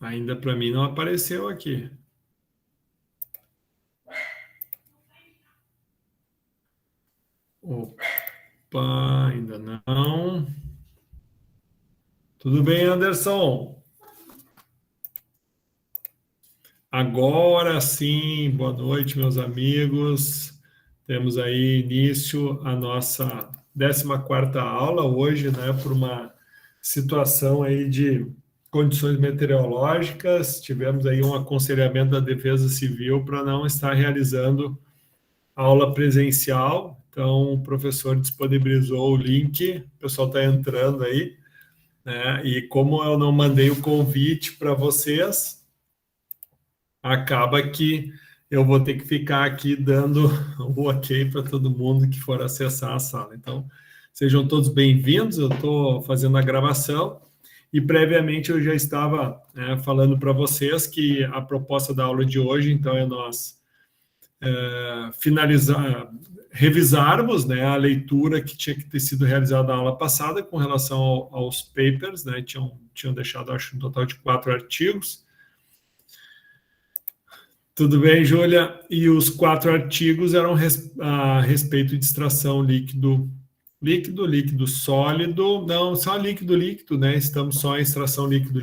Ainda para mim não apareceu aqui. Opa, ainda não. Tudo bem, Anderson? Agora sim, boa noite, meus amigos. Temos aí início a nossa 14ª aula hoje, né, por uma situação aí de condições meteorológicas. Tivemos aí um aconselhamento da Defesa Civil para não estar realizando aula presencial. Então, o professor disponibilizou o link, o pessoal está entrando aí, né? E como eu não mandei o convite para vocês, acaba que eu vou ter que ficar aqui dando o ok para todo mundo que for acessar a sala. Então, sejam todos bem-vindos. Eu estou fazendo a gravação e previamente eu já estava falando para vocês que a proposta da aula de hoje, então, é nós revisarmos, né, a leitura que tinha que ter sido realizada na aula passada com relação aos papers, né, tinham deixado, acho, um total de 4 artigos. Tudo bem, Júlia? E os 4 artigos eram a respeito de extração líquido, sólido, não, só líquido, né? Estamos só em extração líquido.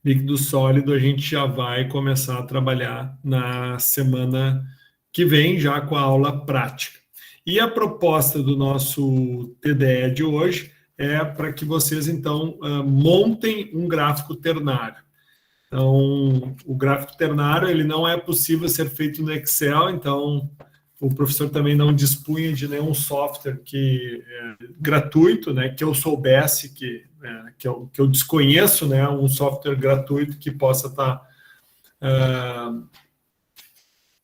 Líquido sólido a gente já vai começar a trabalhar na semana que vem, já com a aula prática. E a proposta do nosso TDE de hoje é para que vocês, então, montem um gráfico ternário. Então, o gráfico ternário ele não é possível ser feito no Excel, então o professor também não dispunha de nenhum software gratuito, né, que eu soubesse que eu desconheço, né, um software gratuito que possa estar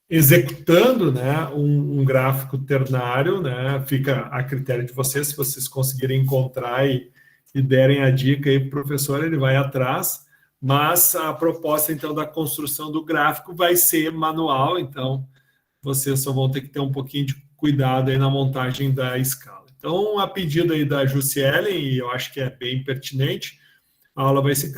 executando, né, um gráfico ternário, né, fica a critério de vocês, se vocês conseguirem encontrar e derem a dica aí para o professor, ele vai atrás. Mas a proposta, então, da construção do gráfico vai ser manual, então vocês só vão ter que ter um pouquinho de cuidado aí na montagem da escala. Então, a pedido aí da Jussiele, e eu acho que é bem pertinente, a aula vai ser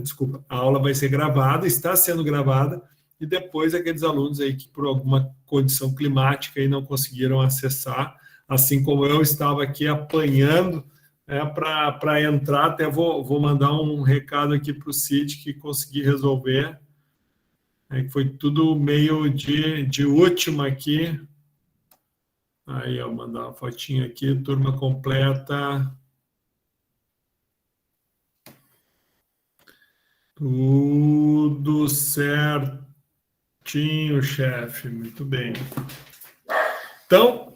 desculpa, a aula vai ser gravada, está sendo gravada, e depois aqueles alunos aí que por alguma condição climática aí não conseguiram acessar, assim como eu estava aqui apanhando, para entrar, até vou mandar um recado aqui para o Cid que consegui resolver. Que foi tudo meio de última aqui. Aí, ó, mandar uma fotinha aqui, turma completa. Tudo certinho, chefe. Muito bem. Então,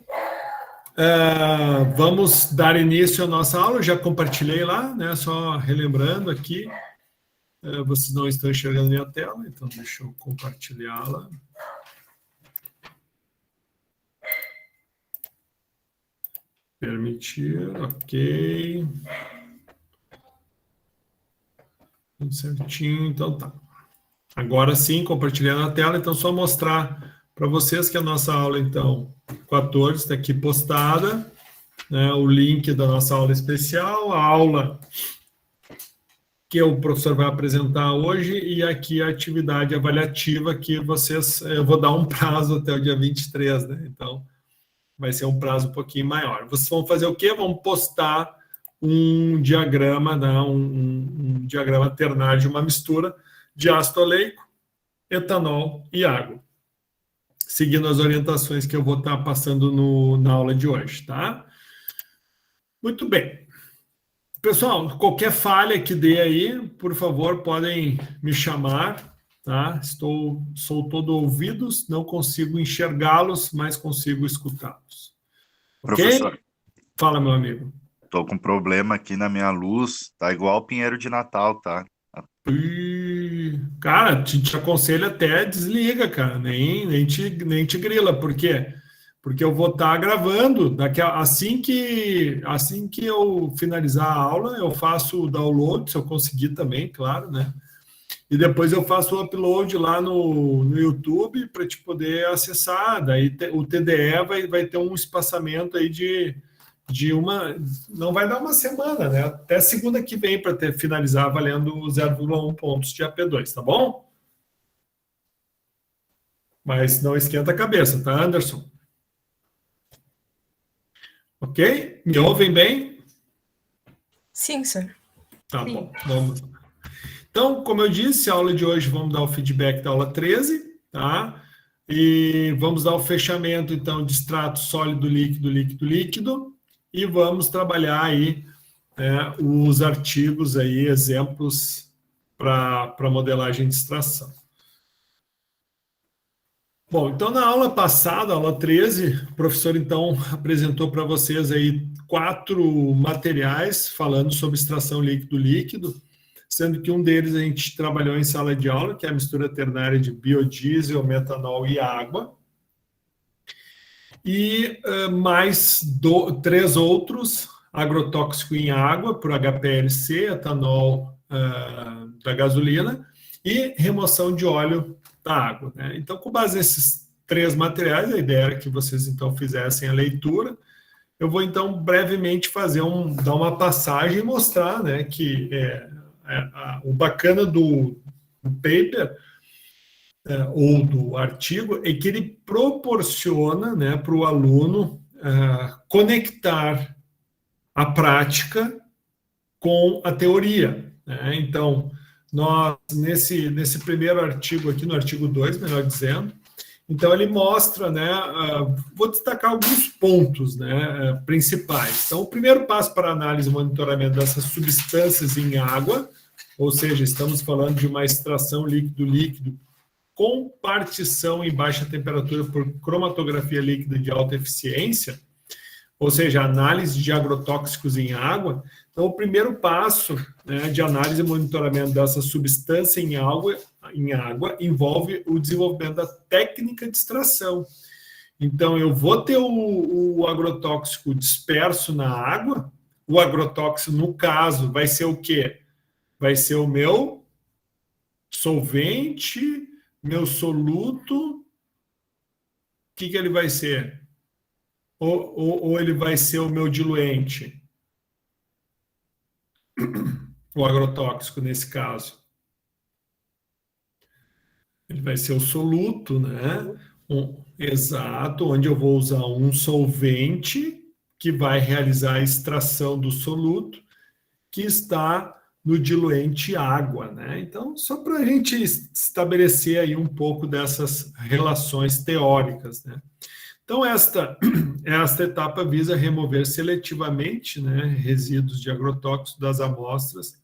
vamos dar início à nossa aula. Eu já compartilhei lá, né? Só relembrando aqui. Vocês não estão enxergando minha tela, então deixa eu compartilhá-la. Permitir, ok. Tudo certinho, então tá. Agora sim, compartilhando a tela, então só mostrar para vocês que a nossa aula, então, 14 está aqui postada, né, o link da nossa aula especial, a aula que o professor vai apresentar hoje, e aqui a atividade avaliativa que vocês, eu vou dar um prazo até o dia 23, né? Então, vai ser um prazo um pouquinho maior. Vocês vão fazer o quê? Vão postar um diagrama, né? um diagrama ternário de uma mistura de ácido oleico, etanol e água, seguindo as orientações que eu vou estar passando na aula de hoje, tá? Muito bem. Pessoal, qualquer falha que dê aí, por favor, podem me chamar, tá? Sou todo ouvidos, não consigo enxergá-los, mas consigo escutá-los. Professor, ok? Fala, meu amigo. Tô com problema aqui na minha luz, tá igual o pinheiro de Natal, tá? Cara, te aconselho até desliga, cara, nem te grila, por quê? Porque eu vou estar gravando, assim que eu finalizar a aula, eu faço o download, se eu conseguir também, claro, né? E depois eu faço o upload lá no YouTube para te poder acessar, daí o TDE vai ter um espaçamento aí de não vai dar uma semana, né? Até segunda que vem para finalizar valendo 0,1 pontos de AP2, tá bom? Mas não esquenta a cabeça, tá, Anderson? Ok? Me ouvem bem? Sim, senhor. Tá Sim. bom, vamos. Então, como eu disse, a aula de hoje vamos dar o feedback da aula 13, tá? E vamos dar o fechamento, então, de extrato sólido, líquido, líquido, líquido, e vamos trabalhar aí os artigos aí, exemplos para modelagem de extração. Bom, então na aula passada, aula 13, o professor então apresentou para vocês aí 4 materiais falando sobre extração líquido-líquido, sendo que um deles a gente trabalhou em sala de aula, que é a mistura ternária de biodiesel, metanol e água. E mais 3 outros, agrotóxico em água, por HPLC, etanol da gasolina, e remoção de óleo da água, né? Então, com base nesses 3 materiais, a ideia era que vocês então fizessem a leitura. Eu vou então brevemente dar uma passagem e mostrar, né, que o bacana do paper ou do artigo é que ele proporciona, né, para o aluno conectar a prática com a teoria, né? Então, nós, nesse primeiro artigo aqui, no artigo 2, melhor dizendo, então ele mostra, né, vou destacar alguns pontos, né, principais. Então, o primeiro passo para análise e monitoramento dessas substâncias em água, ou seja, estamos falando de uma extração líquido-líquido com partição em baixa temperatura por cromatografia líquida de alta eficiência, ou seja, análise de agrotóxicos em água. Então, o primeiro passo, né, de análise e monitoramento dessa substância em água envolve o desenvolvimento da técnica de extração. Então, eu vou ter o agrotóxico disperso na água. O agrotóxico, no caso, vai ser o quê? Vai ser o meu solvente, meu soluto. O que ele vai ser? Ou ele vai ser o meu diluente? O agrotóxico, nesse caso. Ele vai ser o soluto, né? Exato, onde eu vou usar um solvente que vai realizar a extração do soluto, que está no diluente água, né? Então, só para a gente estabelecer aí um pouco dessas relações teóricas, né? Então, esta etapa visa remover seletivamente, né, resíduos de agrotóxicos das amostras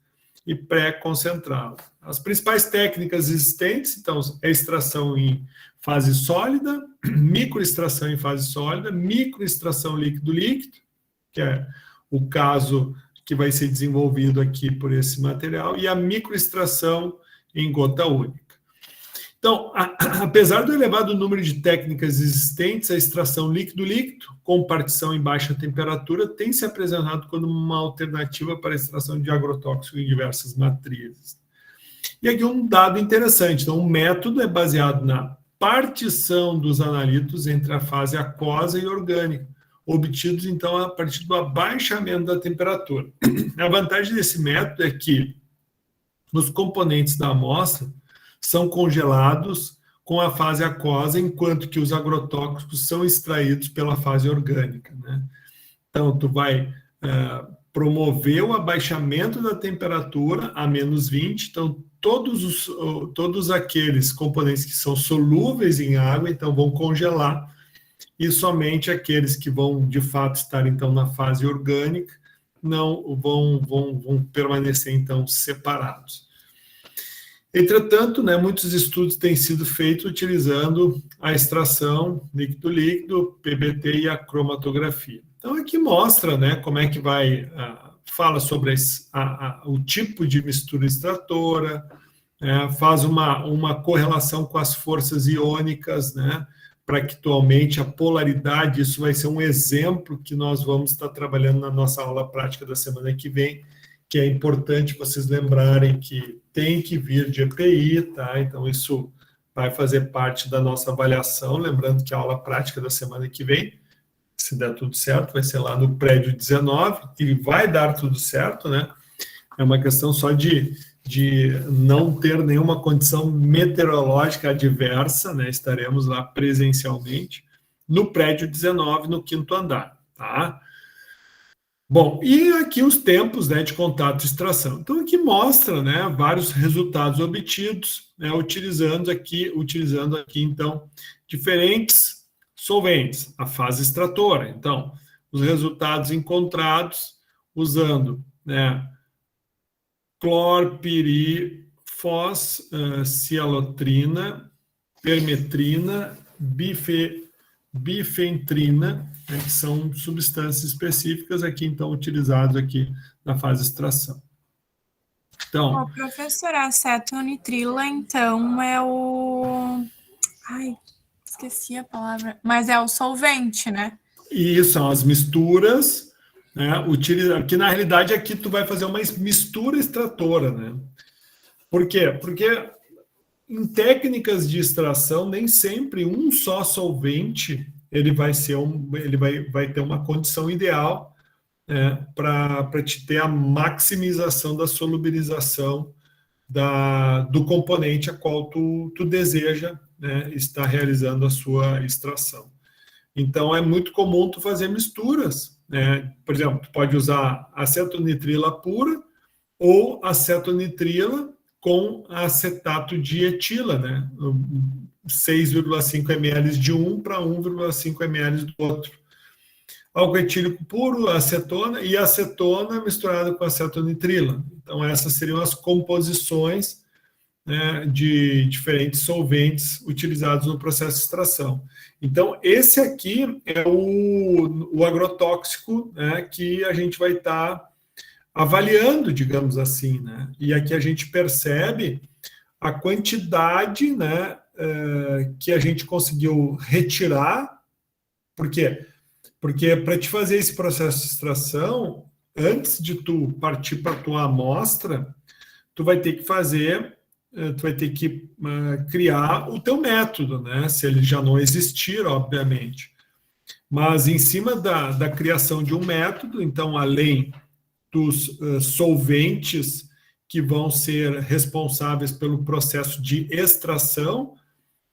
e pré-concentrá-lo. As principais técnicas existentes, então, é extração em fase sólida, microextração em fase sólida, microextração líquido-líquido, que é o caso que vai ser desenvolvido aqui por esse material, e a microextração em gota única. Então, apesar do elevado número de técnicas existentes, a extração líquido-líquido, com partição em baixa temperatura, tem se apresentado como uma alternativa para a extração de agrotóxico em diversas matrizes. E aqui um dado interessante, então, o método é baseado na partição dos analitos entre a fase aquosa e orgânica, obtidos, então, a partir do abaixamento da temperatura. A vantagem desse método é que os componentes da amostra são congelados com a fase aquosa, enquanto que os agrotóxicos são extraídos pela fase orgânica, né? Então, tu vai promover o abaixamento da temperatura a menos 20, então todos aqueles componentes que são solúveis em água, então vão congelar, e somente aqueles que vão, de fato, estar, então, na fase orgânica, não vão permanecer, então, separados. Entretanto, né, muitos estudos têm sido feitos utilizando a extração líquido-líquido, PBT e a cromatografia. Então, aqui mostra, né, como é que fala sobre o tipo de mistura extratora, faz uma correlação com as forças iônicas, né, para que tu aumente a polaridade. Isso vai ser um exemplo que nós vamos estar trabalhando na nossa aula prática da semana que vem, que é importante vocês lembrarem que tem que vir de EPI, tá? Então, isso vai fazer parte da nossa avaliação, lembrando que a aula prática da semana que vem se der tudo certo, vai ser lá no prédio 19, e vai dar tudo certo, né? É uma questão só de não ter nenhuma condição meteorológica adversa, né? Estaremos lá presencialmente no prédio 19, no 5º andar, tá? Bom, e aqui os tempos, né, de contato e extração. Então, aqui mostra, né, vários resultados obtidos, né, utilizando aqui, então, diferentes solventes, a fase extratora. Então, os resultados encontrados usando, né, clorpirifos, cialotrina, permetrina, bifentrina, né, que são substâncias específicas aqui, então, utilizadas aqui na fase de extração. Então, professora, acetonitrila, então, é o... Ai, esqueci a palavra. Mas é o solvente, né? e são as misturas, né, que na realidade aqui tu vai fazer uma mistura extratora, né? Por quê? Porque em técnicas de extração, nem sempre um só solvente ele vai ter uma condição ideal, né, para te ter a maximização da solubilização do componente a qual tu deseja, né, estar realizando a sua extração. Então, é muito comum tu fazer misturas, né? Por exemplo, tu pode usar acetonitrila pura ou acetonitrila com acetato de etila, né? 6,5 ml de um para 1,5 ml do outro. Álcool etílico puro, acetona, e acetona misturada com acetonitrila. Então, essas seriam as composições, né, de diferentes solventes utilizados no processo de extração. Então, esse aqui é o agrotóxico, né, que a gente vai estar avaliando, digamos assim, né? E aqui a gente percebe a quantidade, né, que a gente conseguiu retirar. Por quê? Porque para te fazer esse processo de extração, antes de tu partir para a tua amostra, tu vai ter que criar o teu método, né? Se ele já não existir, obviamente. Mas em cima da criação de um método, então, além dos solventes que vão ser responsáveis pelo processo de extração,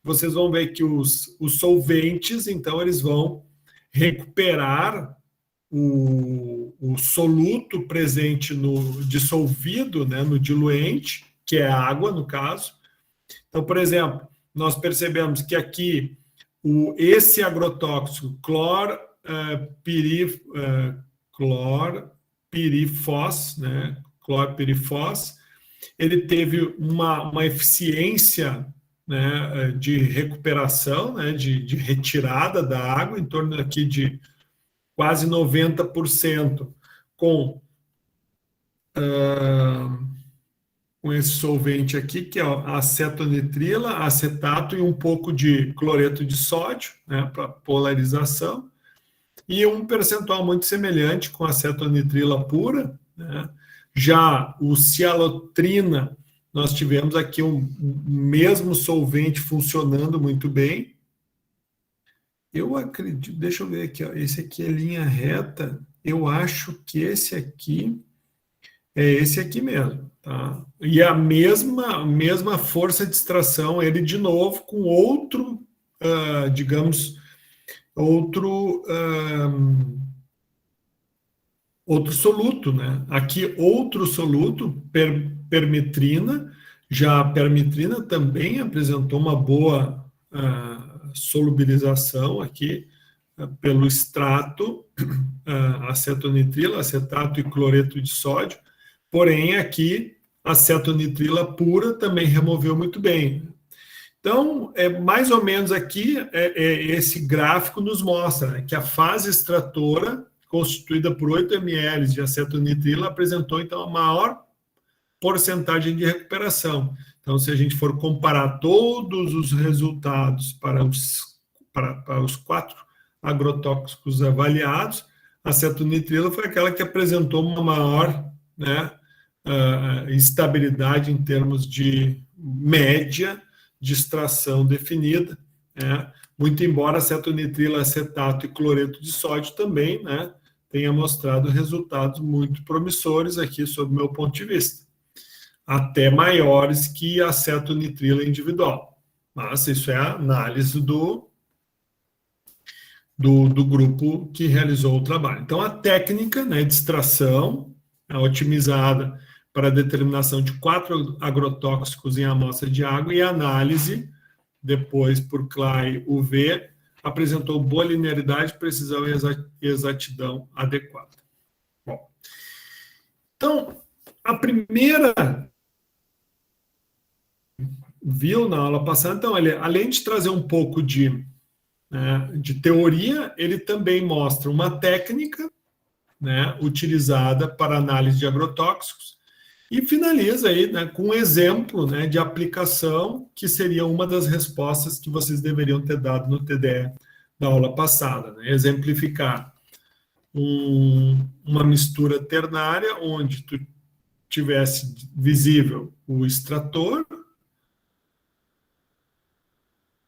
vocês vão ver que os solventes, então, eles vão recuperar o soluto presente no dissolvido, né, no diluente, que é a água, no caso. Então, por exemplo, nós percebemos que aqui esse agrotóxico clorpirifos, né, clorpirifos, ele teve uma eficiência, né, de recuperação, né, de retirada da água, em torno aqui de quase 90%, com esse solvente aqui, que é a acetonitrila, acetato e um pouco de cloreto de sódio, né, para polarização, e um percentual muito semelhante com a acetonitrila pura, né. Já o cialotrina, nós tivemos aqui o mesmo solvente funcionando muito bem. Eu acredito, deixa eu ver aqui, ó, esse aqui é linha reta, eu acho que esse aqui é esse aqui mesmo, tá? E a mesma força de extração, ele de novo com outro, digamos, outro soluto, né? Aqui outro soluto, permetrina, já a permetrina também apresentou uma boa solubilização aqui pelo extrato, acetonitrila, acetato e cloreto de sódio, porém aqui a acetonitrila pura também removeu muito bem. Então, mais ou menos aqui, esse gráfico nos mostra, né, que a fase extratora, constituída por 8 ml de acetonitrila, apresentou, então, a maior porcentagem de recuperação. Então, se a gente for comparar todos os resultados para os 4 agrotóxicos avaliados, a acetonitrila foi aquela que apresentou uma maior, né, estabilidade em termos de média de extração definida, né, muito embora acetonitrila, acetato e cloreto de sódio também, né, tenha mostrado resultados muito promissores aqui, sob o meu ponto de vista, até maiores que a acetonitrila individual. Mas isso é a análise do grupo que realizou o trabalho. Então, a técnica, né, de extração é otimizada para a determinação de 4 agrotóxicos em amostra de água, e a análise, depois por CLAI-UV, apresentou boa linearidade, precisão e exatidão adequada. Bom, então, a primeira viu na aula passada, então, ele, além de trazer um pouco de teoria, ele também mostra uma técnica, né, utilizada para análise de agrotóxicos, e finaliza aí, né, com um exemplo, né, de aplicação, que seria uma das respostas que vocês deveriam ter dado no TDE da aula passada, né, exemplificar uma mistura ternária, onde tu tivesse visível o extrator,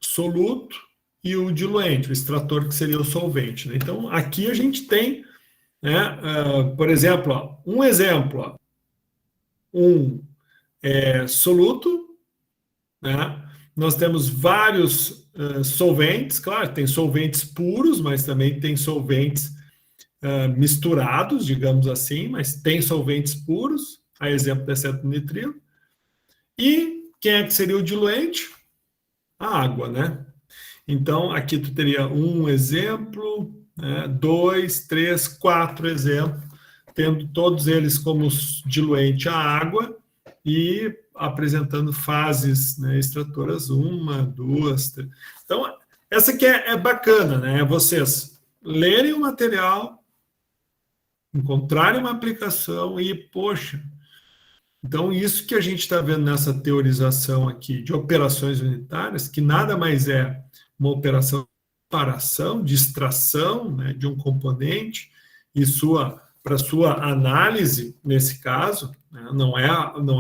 soluto, e o diluente, o extrator que seria o solvente, né? Então, aqui a gente tem, né, por exemplo, um exemplo, soluto, né? Nós temos vários solventes, claro, tem solventes puros, mas também tem solventes misturados, digamos assim, mas tem solventes puros, a exemplo da acetonitrilo. E quem é que seria o diluente? A água, né? Então, aqui tu teria um exemplo, né, 2, 3, 4 exemplos, tendo todos eles como diluente a água e apresentando fases, né, extratoras 1, 2, 3. Então, essa aqui é bacana, né? Vocês lerem o material, encontrarem uma aplicação e, poxa, então isso que a gente está vendo nessa teorização aqui de operações unitárias, que nada mais é uma operação de separação, de extração, né, de um componente, e para sua análise, nesse caso, né, não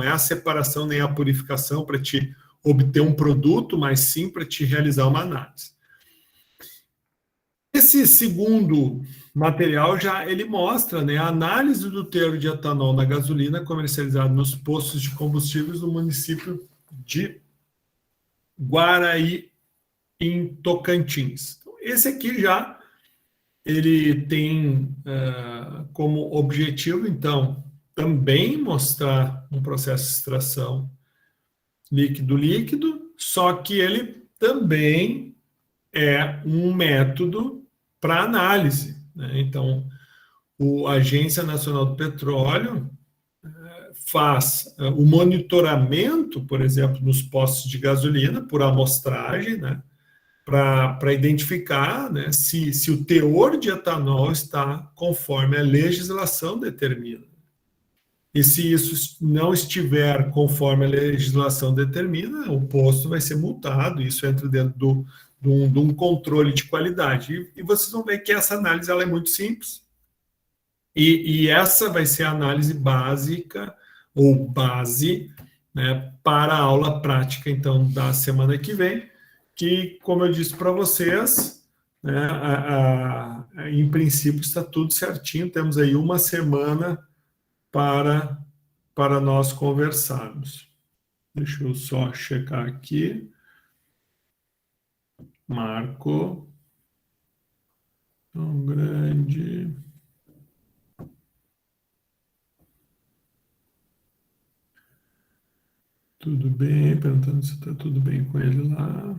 é a separação nem a purificação para te obter um produto, mas sim para te realizar uma análise. Esse segundo material ele mostra, né, a análise do teor de etanol na gasolina comercializado nos postos de combustíveis do município de Guaraí, em Tocantins. Então, esse aqui ele tem como objetivo, então, também mostrar um processo de extração líquido-líquido, só que ele também é um método para análise, né? Então, a Agência Nacional do Petróleo faz o monitoramento, por exemplo, nos postos de gasolina, por amostragem, né? Para identificar, né, se o teor de etanol está conforme a legislação determina. E se isso não estiver conforme a legislação determina, o posto vai ser multado, isso entra dentro de um controle de qualidade. E vocês vão ver que essa análise ela é muito simples, e essa vai ser a análise básica, ou base, né, para a aula prática, então, da semana que vem, que, como eu disse para vocês, né, em princípio está tudo certinho, temos aí uma semana para nós conversarmos. Deixa eu só checar aqui. Marco. Tão grande. Tudo bem, perguntando se está tudo bem com ele lá,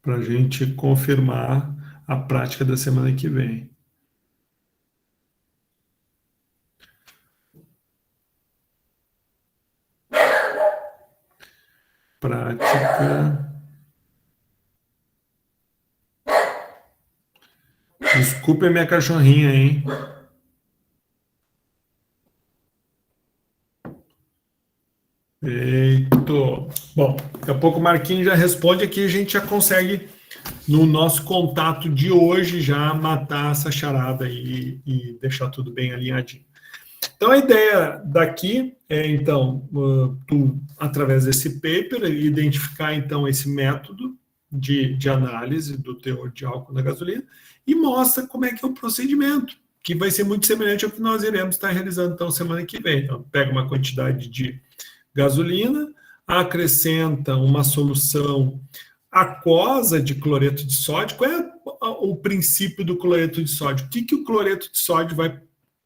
para a gente confirmar a prática da semana que vem. Prática. Desculpe a minha cachorrinha, hein? Eito. Bom, daqui a pouco o Marquinhos já responde aqui, a gente já consegue, no nosso contato de hoje, já matar essa charada e deixar tudo bem alinhadinho. Então, a ideia daqui é, então, tu, através desse paper, identificar, então, esse método, de análise do teor de álcool na gasolina e mostra como é que é o procedimento, que vai ser muito semelhante ao que nós iremos estar realizando então semana que vem. Então, pega uma quantidade de gasolina, acrescenta uma solução aquosa de cloreto de sódio. Qual é o princípio do cloreto de sódio? O que o cloreto de sódio vai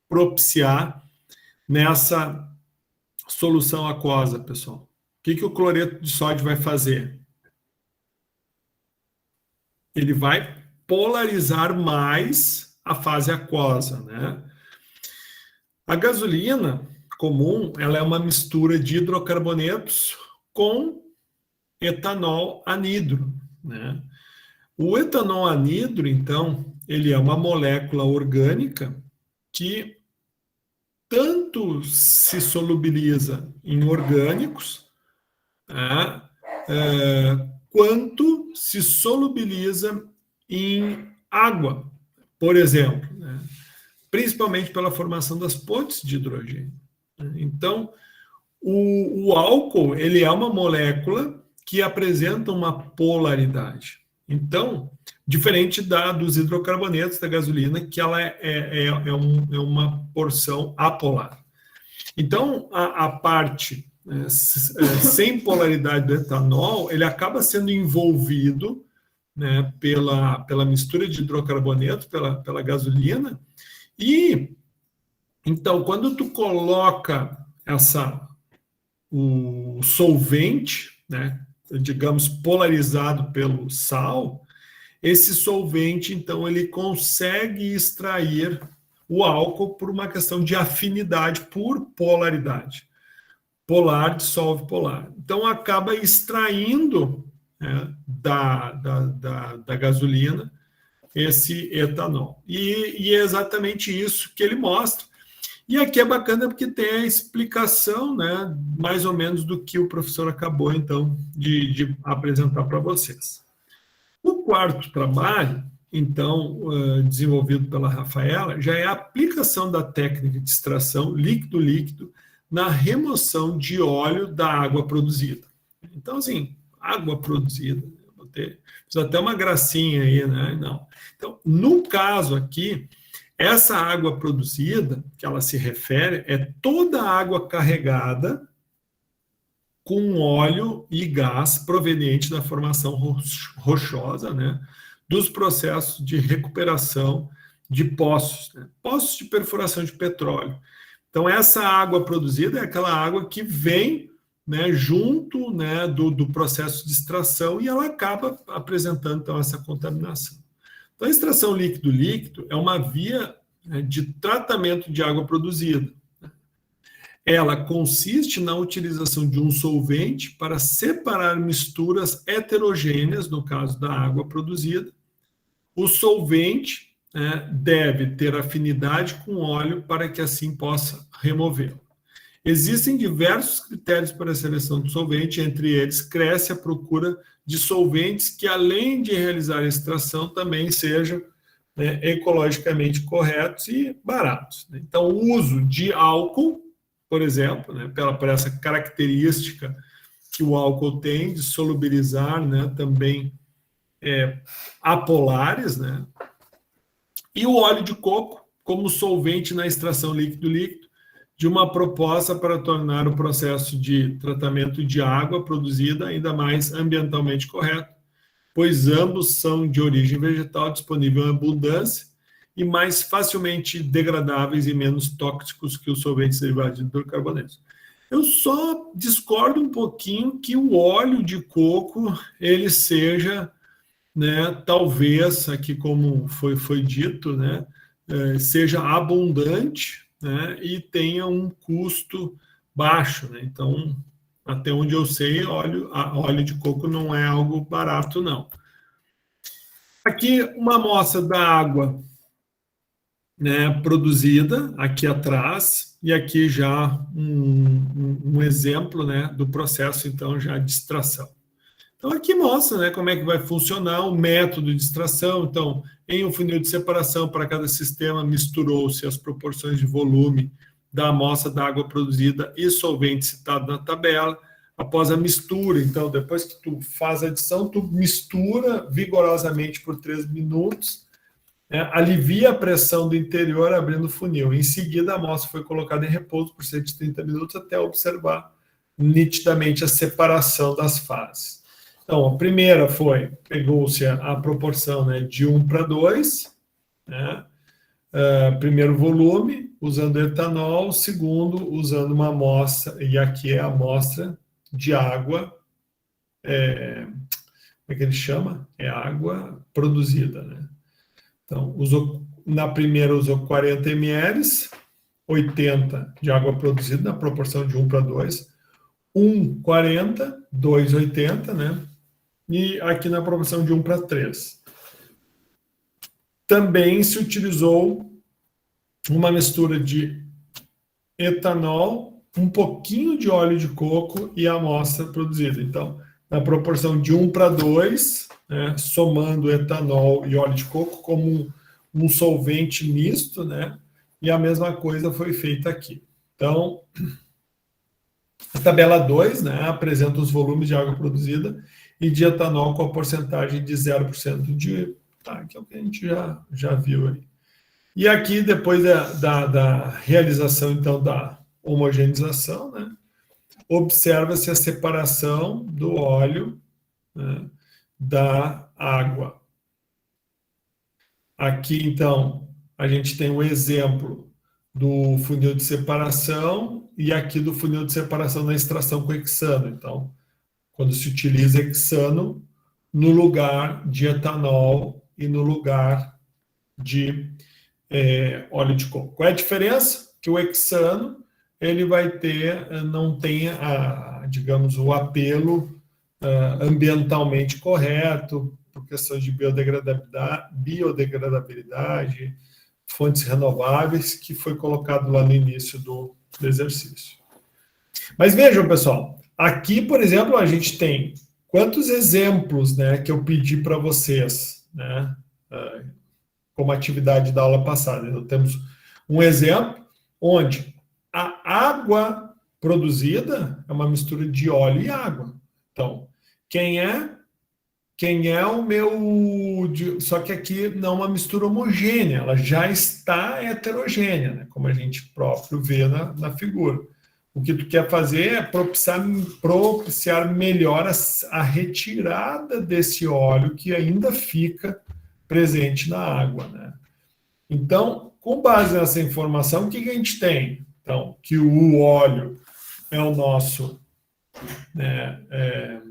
propiciar nessa solução aquosa, pessoal? O que o cloreto de sódio vai fazer? Ele vai polarizar mais a fase aquosa, né? A gasolina comum, ela é uma mistura de hidrocarbonetos com etanol anidro, né? O etanol anidro, então, ele é uma molécula orgânica que tanto se solubiliza em orgânicos, né, quanto se solubiliza em água, por exemplo, né, principalmente pela formação das pontes de hidrogênio. Então, o álcool, ele é uma molécula que apresenta uma polaridade. Então, diferente dos hidrocarbonetos da gasolina, que ela é uma porção apolar. Então, a parte sem polaridade do etanol, ele acaba sendo envolvido, né, pela mistura de hidrocarbonetos, pela gasolina, e então, quando tu coloca o solvente, né, digamos, polarizado pelo sal, esse solvente, então, ele consegue extrair o álcool por uma questão de afinidade por polaridade. Polar dissolve polar. Então, acaba extraindo, né, da gasolina esse etanol. E é exatamente isso que ele mostra. E aqui é bacana porque tem a explicação, né, mais ou menos do que o professor acabou, então, de apresentar para vocês. O quarto trabalho, então, desenvolvido pela Rafaela, já é a aplicação da técnica de extração líquido-líquido na remoção de óleo da água produzida. Então, assim, água produzida, fiz até uma gracinha aí, né? Não. Então, no caso aqui, essa água produzida, que ela se refere, é toda a água carregada com óleo e gás proveniente da formação rochosa, né, dos processos de recuperação de poços, né, poços de perfuração de petróleo. Então, essa água produzida é aquela água que vem, né, junto, né, do processo de extração e ela acaba apresentando, então, essa contaminação. Então, a extração líquido-líquido é uma via, né, de tratamento de água produzida. Ela consiste na utilização de um solvente para separar misturas heterogêneas, no caso da água produzida. O solvente, né, deve ter afinidade com óleo para que assim possa removê-lo. Existem diversos critérios para a seleção do solvente, entre eles cresce a procura de solventes que, além de realizar a extração, também sejam, né, ecologicamente corretos e baratos. Então, o uso de álcool, por exemplo, né, por essa característica que o álcool tem de solubilizar, né, também apolares, né, e o óleo de coco como solvente na extração líquido-líquido de uma proposta para tornar o processo de tratamento de água produzida ainda mais ambientalmente correto, pois ambos são de origem vegetal, disponível em abundância e mais facilmente degradáveis e menos tóxicos que os solventes derivados de hidrocarbonetos. Eu só discordo um pouquinho que o óleo de coco ele seja, né, talvez, aqui como foi dito, né, seja abundante, né, e tenha um custo baixo, né? Então, até onde eu sei, óleo de coco não é algo barato, não. Aqui, uma amostra da água, né, produzida, aqui atrás, e aqui já um exemplo, né, do processo, então, já de extração. Então, aqui mostra, né, como é que vai funcionar o método de extração. Então, em um funil de separação para cada sistema, misturou-se as proporções de volume da amostra da água produzida e solvente citado na tabela. após a mistura. Então, depois que tu faz a adição, tu mistura vigorosamente por 3 minutos, né? Alivia a pressão do interior abrindo o funil. Em seguida, a amostra foi colocada em repouso por cerca de 30 minutos até observar nitidamente a separação das fases. Então, a primeira foi, pegou-se a proporção, né, de 1:2, né? Primeiro volume, usando etanol, segundo, usando uma amostra, e aqui é a amostra de água, como é que ele chama? É água produzida, né? Então, na primeira usou 40 ml, 80 de água produzida, na proporção de 1:2, 1:40, 2:80, né? E aqui na proporção de 1:3. Também se utilizou uma mistura de etanol, um pouquinho de óleo de coco e a amostra produzida. Então, na proporção de 1:2, né, somando etanol e óleo de coco como um solvente misto, né? E a mesma coisa foi feita aqui. Então, a tabela 2, né, apresenta os volumes de água produzida e de etanol com a porcentagem de 0% de... Tá, que é o que a gente já viu aí. E aqui, depois da realização, então, da homogeneização, né, observa-se a separação do óleo, né, da água. Aqui, então, a gente tem um exemplo do funil de separação e aqui do funil de separação na extração com hexano. Então, quando se utiliza hexano no lugar de etanol e no lugar de óleo de coco. Qual é a diferença? Que o hexano ele vai ter, não tem, digamos, o apelo ambientalmente correto, por questões de biodegradabilidade, fontes renováveis, que foi colocado lá no início do exercício. Mas vejam, pessoal, aqui, por exemplo, a gente tem quantos exemplos, né, que eu pedi para vocês, né, como atividade da aula passada. Então, temos um exemplo onde a água produzida é uma mistura de óleo e água. Então, quem é o meu... Só que aqui não é uma mistura homogênea, ela já está heterogênea, né? Como a gente próprio vê na figura. O que tu quer fazer é propiciar melhor a retirada desse óleo que ainda fica presente na água, né? Então, com base nessa informação, o que a gente tem? Então, que o óleo é o nosso... é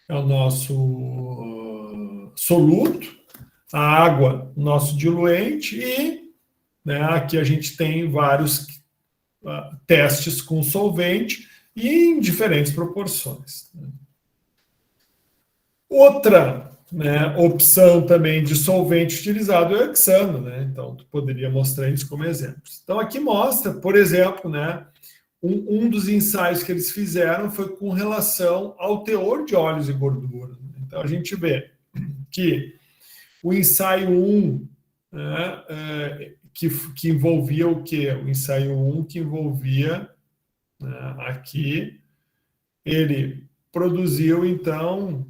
o nosso soluto, a água, nosso diluente, e, né, aqui a gente tem vários testes com solvente e em diferentes proporções. Outra, né, opção também de solvente utilizado é o hexano, né? Então, tu poderia mostrar isso como exemplos. Então, aqui mostra, por exemplo, né, um dos ensaios que eles fizeram foi com relação ao teor de óleos e gorduras. Então, a gente vê que o ensaio 1, né, que envolvia o quê? O ensaio 1 que envolvia, né, aqui, ele produziu, então,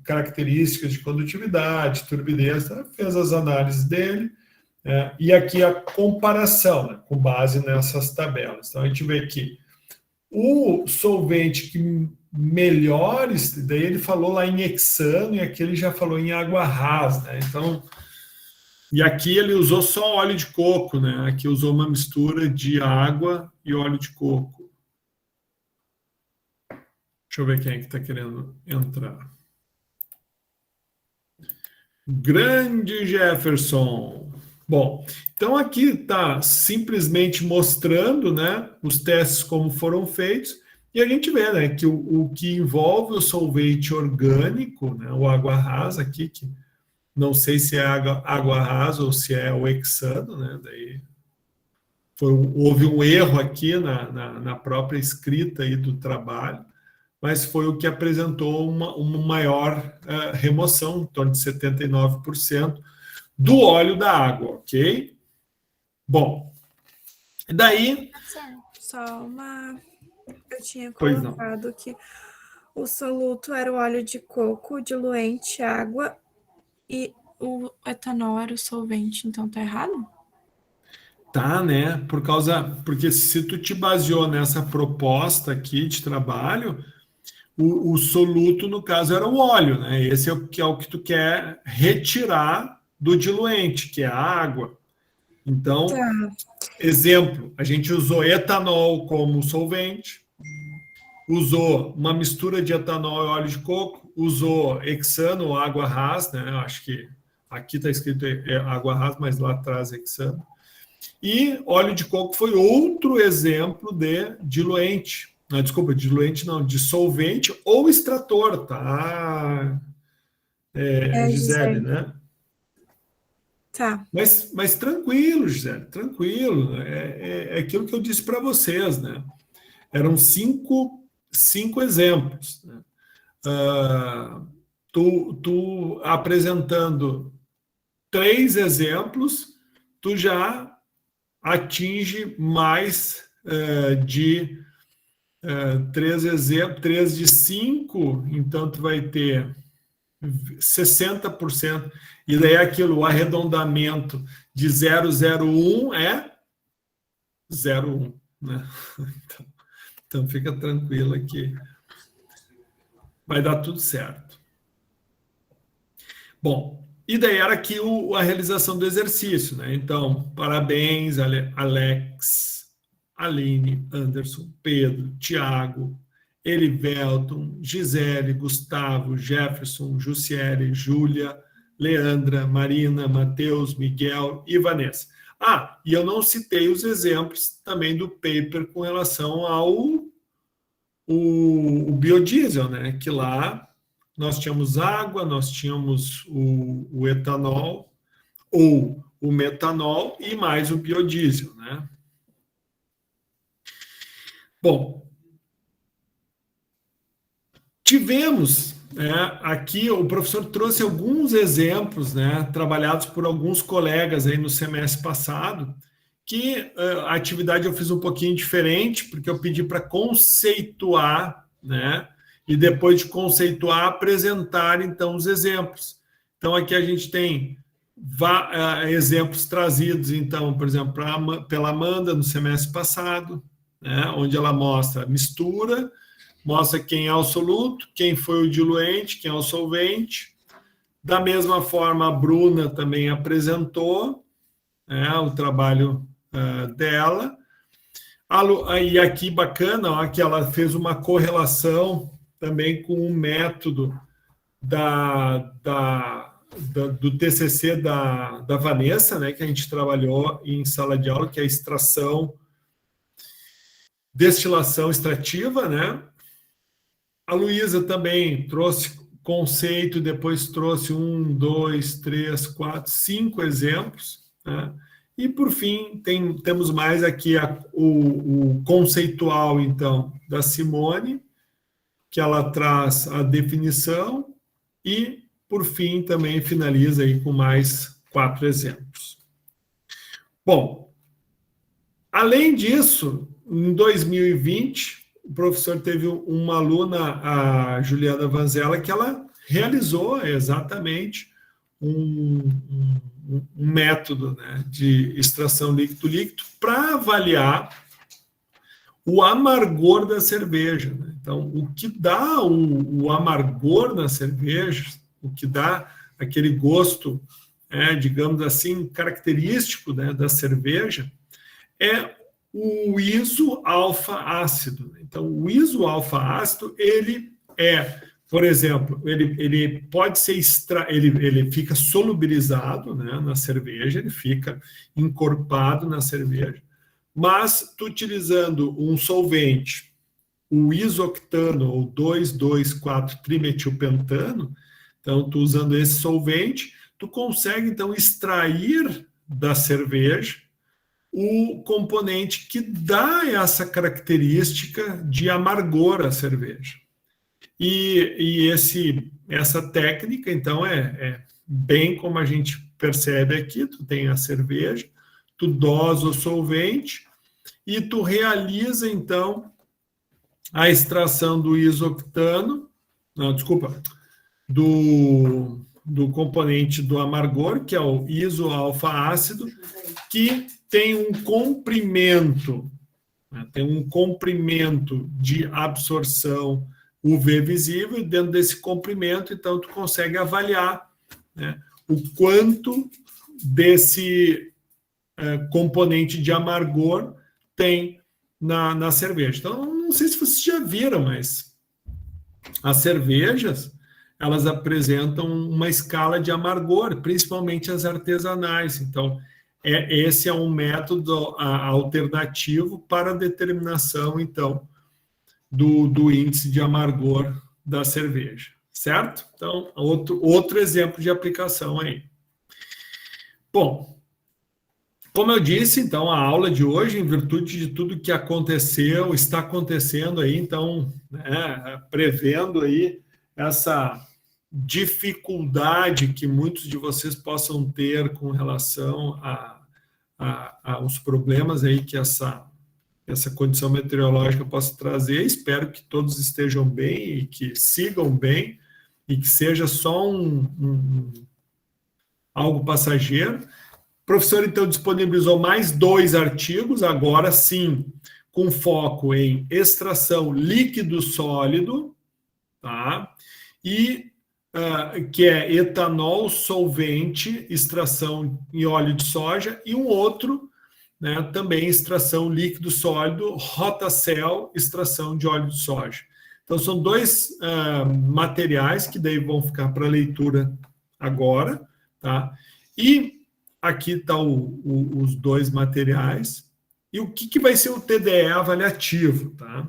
características de condutividade, turbidez, né, fez as análises dele, e aqui a comparação, né, com base nessas tabelas. Então, a gente vê que o solvente que melhores, daí ele falou lá em hexano, e aqui ele já falou em água rasa, né? Então, e aqui ele usou só óleo de coco, né? Aqui usou uma mistura de água e óleo de coco. Deixa eu ver quem é que está querendo entrar. Grande Jefferson. Bom, então aqui está simplesmente mostrando, né, os testes como foram feitos, e a gente vê, né, que o que envolve o solvente orgânico, né, o água rasa aqui, que não sei se é água rasa ou se é o hexano, né, daí houve um erro aqui na própria escrita aí do trabalho, mas foi o que apresentou uma maior remoção, em torno de 79%, do óleo da água, ok? Bom, daí... Só uma Eu tinha Pois não. colocado que o soluto era o óleo de coco, o diluente, água e o etanol era o solvente, então tá errado? Tá, né? Porque se tu te baseou nessa proposta aqui de trabalho, o soluto, no caso, era o óleo, né? Esse é o que tu quer retirar do diluente, que é a água. Então, Tá. exemplo, a gente usou etanol como solvente, usou uma mistura de etanol e óleo de coco, usou hexano ou água ras, né? Eu acho que aqui está escrito água ras, mas lá atrás é hexano. E óleo de coco foi outro exemplo de diluente. Não, desculpa, diluente não, dissolvente ou extrator, tá? Gisele, né? Tá. Mas tranquilo, Gisele, tranquilo. É aquilo que eu disse para vocês, né? Eram cinco exemplos. Né? Tu apresentando 3 exemplos, tu já atinge mais de 3 exemplos, 3 de 5, então tu vai ter 60%, e daí aquilo, o arredondamento de 001 é 0,1, né? Então fica tranquilo aqui. Vai dar tudo certo. Bom, e daí era aqui a realização do exercício, né? Então, parabéns, Alex, Aline, Anderson, Pedro, Tiago, Elivelton, Gisele, Gustavo, Jefferson, Jussiele, Júlia, Leandra, Marina, Matheus, Miguel e Vanessa. Ah, e eu não citei os exemplos também do paper com relação ao o biodiesel, né? Que lá nós tínhamos água, nós tínhamos o etanol ou o metanol e mais o biodiesel, né? Bom, tivemos, né, aqui o professor trouxe alguns exemplos, né, trabalhados por alguns colegas aí no semestre passado, que a atividade eu fiz um pouquinho diferente, porque eu pedi para conceituar, né, e depois de conceituar, apresentar, então, os exemplos. Então, aqui a gente tem exemplos trazidos, então, por exemplo, pela Amanda no semestre passado, né, onde ela mostra a mistura, mostra quem é o soluto, quem foi o diluente, quem é o solvente. Da mesma forma, a Bruna também apresentou o trabalho dela. E aqui, bacana, ó, que ela fez uma correlação também com o método do TCC da Vanessa, né, que a gente trabalhou em sala de aula, que é a destilação extrativa, né? A Luísa também trouxe conceito, depois trouxe 1, 2, 3, 4, 5 exemplos, né? E, por fim, temos mais aqui o conceitual, então, da Simone, que ela traz a definição e, por fim, também finaliza aí com mais 4 exemplos. Bom, além disso, em 2020, o professor teve uma aluna, a Juliana Vanzella, que ela realizou exatamente um método, né, de extração líquido-líquido para avaliar o amargor da cerveja. Né? Então, o que dá o amargor na cerveja, o que dá aquele gosto, digamos assim, característico, né, da cerveja, é o isoalfa-ácido. Então, o isoalfa-ácido, ele por exemplo, ele pode ser ele fica solubilizado, né, na cerveja, ele fica encorpado na cerveja, mas tu utilizando um solvente, o isoctano ou 2,2,4-trimetilpentano, então tu usando esse solvente, tu consegue então extrair da cerveja o componente que dá essa característica de amargor à cerveja. E essa técnica, então, é bem como a gente percebe aqui, tu tem a cerveja, tu dosa o solvente e tu realiza, então, a extração do isoctano, não, desculpa, do componente do amargor, que é o isoalfa-ácido, que tem um comprimento, né, de absorção UV visível, e dentro desse comprimento, então, tu consegue avaliar, né, o quanto desse componente de amargor tem na cerveja. Então, não sei se vocês já viram, mas as cervejas, elas apresentam uma escala de amargor, principalmente as artesanais. Então, esse é um método alternativo para a determinação, então, do índice de amargor da cerveja, certo? Então, outro exemplo de aplicação aí. Bom, como eu disse, então, a aula de hoje, em virtude de tudo que aconteceu, está acontecendo aí, então, né, prevendo aí essa dificuldade que muitos de vocês possam ter com relação aos problemas aí que essa condição meteorológica possa trazer. Espero que todos estejam bem e que sigam bem e que seja só algo passageiro. O professor, então, disponibilizou mais 2 artigos, agora sim, com foco em extração líquido-sólido, tá? E que é etanol solvente, extração em óleo de soja, e um outro, né, também extração líquido-sólido, Rotacell, extração de óleo de soja. Então, são 2 materiais que daí vão ficar para leitura agora, tá? E aqui estão os 2 materiais. E o que vai ser o TDE avaliativo, tá?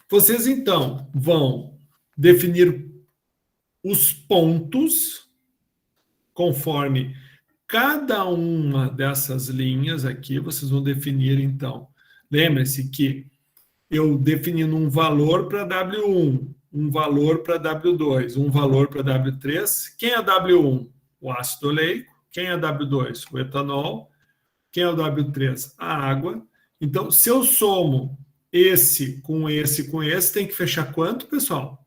Vocês, então, vão definir os pontos conforme cada uma dessas linhas aqui. Vocês vão definir, então. Lembre-se que eu definindo um valor para W1, um valor para W2, um valor para W3. Quem é W1? O ácido oleico. Quem é W2? O etanol. Quem é o W3? A água. Então, se eu somo esse com esse com esse, tem que fechar quanto, pessoal?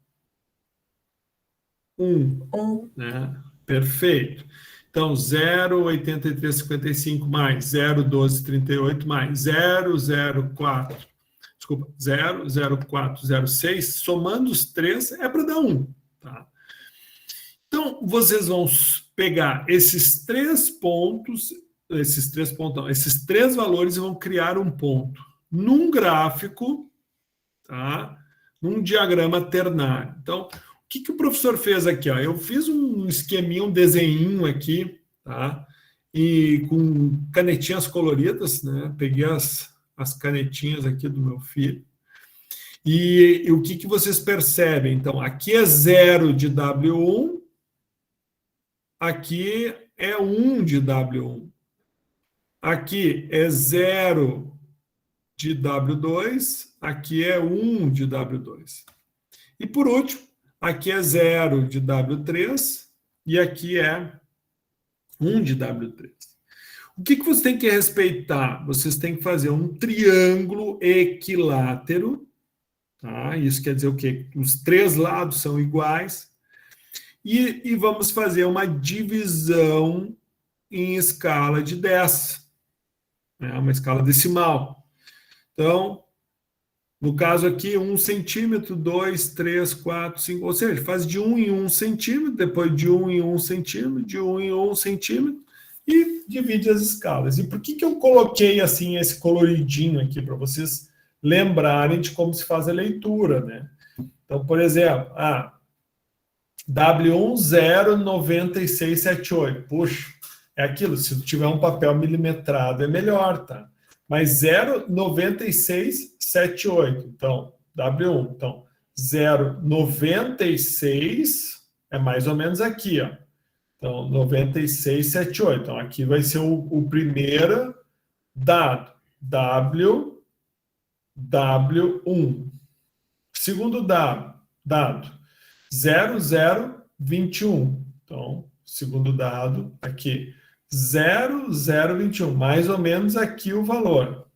1. Né? Perfeito. Então, 0,8355 mais 0,1238 mais 0,04. Desculpa, 0,0406, somando os 3 é para dar 1. Tá? Então, vocês vão pegar esses 3 pontos, esses 3 valores, e vão criar um ponto num gráfico, tá? Num diagrama ternário. Então, o que o professor fez aqui? Ó? Eu fiz um esqueminha, um desenho aqui, tá? E com canetinhas coloridas, né? Peguei as canetinhas aqui do meu filho. E o que vocês percebem? Então, aqui é 0 de W1, aqui é 1 de W1. Aqui é 0 de W2, aqui é 1 de W2. E, por último, aqui é 0 de W3 e aqui é 1 de W3. O que você tem que respeitar? Vocês têm que fazer um triângulo equilátero, tá? Isso quer dizer o quê? Os 3 lados são iguais. E vamos fazer uma divisão em escala de 10, né? Uma escala decimal. Então, no caso aqui, 1 centímetro, 2, 3, 4, 5, ou seja, faz de 1 em 1 centímetro, depois de 1 em 1 centímetro, de 1 em 1 centímetro, e divide as escalas. E por que eu coloquei assim esse coloridinho aqui, para vocês lembrarem de como se faz a leitura, né? Então, por exemplo, W1 0,9678. Puxa, é aquilo, se tiver um papel milimetrado é melhor, tá? Mas 0,9678. Então, W1. Então, 0,96 é mais ou menos aqui, ó. Então, 9678. Então, aqui vai ser o primeiro dado. W1. Segundo dado. 0021. Então, segundo dado aqui. 0021. Mais ou menos aqui o valor.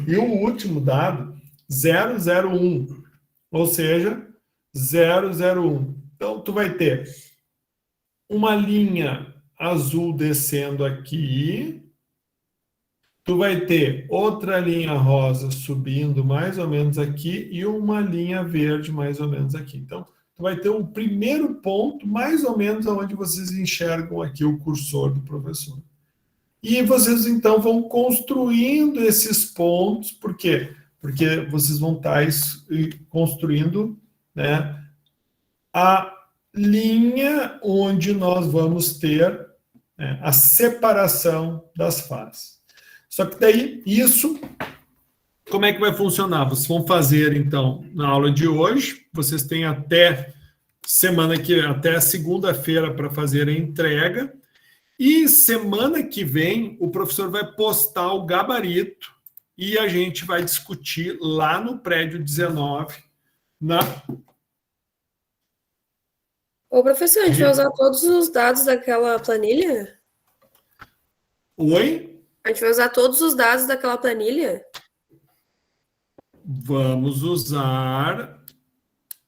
E o último dado, 001, ou seja, 001. Então, tu vai ter uma linha azul descendo aqui, tu vai ter outra linha rosa subindo mais ou menos aqui e uma linha verde mais ou menos aqui. Então, tu vai ter um primeiro ponto mais ou menos onde vocês enxergam aqui o cursor do professor. E vocês, então, vão construindo esses pontos. Por quê? Porque vocês vão estar construindo, né, a linha onde nós vamos ter, né, a separação das faces. Só que daí, isso, como é que vai funcionar? Vocês vão fazer, então, na aula de hoje, vocês têm até até segunda-feira para fazer a entrega, e semana que vem o professor vai postar o gabarito e a gente vai discutir lá no prédio 19, Ô, professor, a gente vai usar todos os dados daquela planilha? Oi? A gente vai usar todos os dados daquela planilha? Vamos usar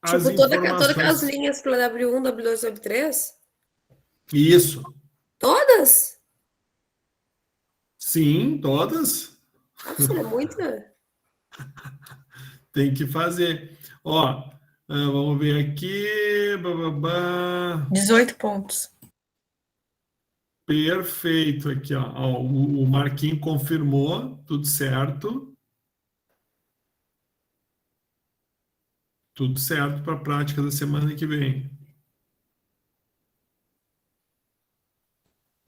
as Tipo, todas aquelas informações. linhas para W1, W2, W3? Isso. Todas? Sim, todas. Nossa, é muita. Tem que fazer. Ó, vamos ver aqui. 18 pontos. Perfeito aqui, ó. Ó, o Marquinhos confirmou, tudo certo. Tudo certo para a prática da semana que vem.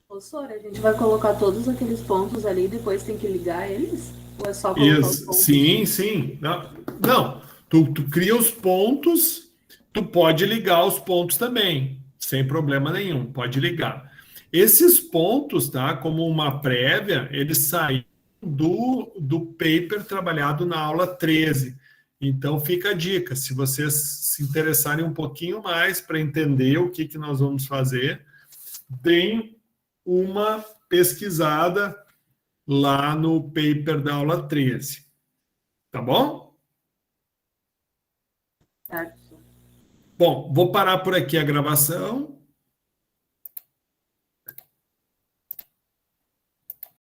Professor, a gente vai colocar todos aqueles pontos ali e depois tem que ligar eles? Ou é só colocar os pontos? Sim, sim. Não, tu cria os pontos, tu pode ligar os pontos também, sem problema nenhum, pode ligar. Esses pontos, tá, como uma prévia, eles saem do paper trabalhado na aula 13. Então, fica a dica, se vocês se interessarem um pouquinho mais para entender o que nós vamos fazer, deem uma pesquisada lá no paper da aula 13. Tá bom? Certo. Bom, vou parar por aqui a gravação.